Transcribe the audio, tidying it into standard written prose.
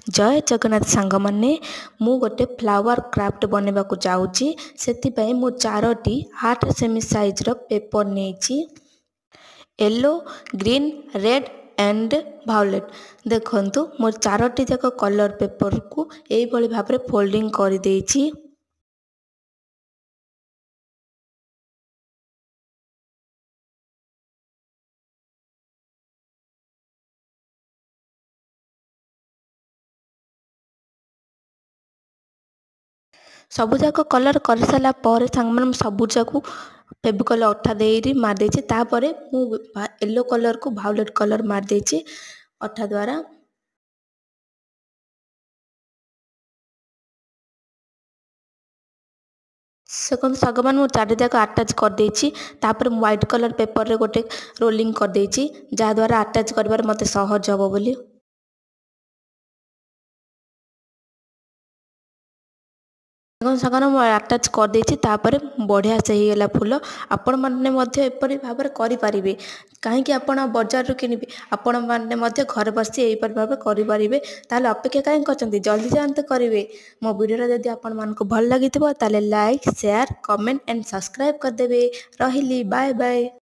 जय जगन्नाथ सांग माने मु गोटे फ्लावर क्राफ्ट बनवाक जाऊँगी से मु 4टी 8 सेमी साइज रो पेपर नहीं yellow green red and violate देखंतु मोर 4टी जाक कलर पेपर को यही भाव में फोल्डिंग कर देइछि। सबुजाक कलर कर सारा पर सांग सबुजाक फेविकल अठा दे मार देछि तापरे मु येलो कलर को भायोलेट कलर मार देछि अठा द्वारा। सेकंड सागमान मु 4 जाक अटैच कर देछि तापर व्हाइट कलर पेपर रे गोटे रोलिंग कर देछि जहा द्वारा अटैच करबार मते सहज हबो बोली। सगन मु अटैच कर देछि तापर बढ़िया से ही गला फूल आपण माने मध्य एपरि भाव में करि परिबे कहीं आपण बाजार रो किनिबे आपण माने मध्य घर बसी एपरि भाव में करि परिबे ताले अपेक्षा काहे करचंती जल्दी जानते करिवे। मो वीडियो जदि आपण मानको भल लागितबो ताले like share comment and subscribe कर देबे। रहिली बाय बाय।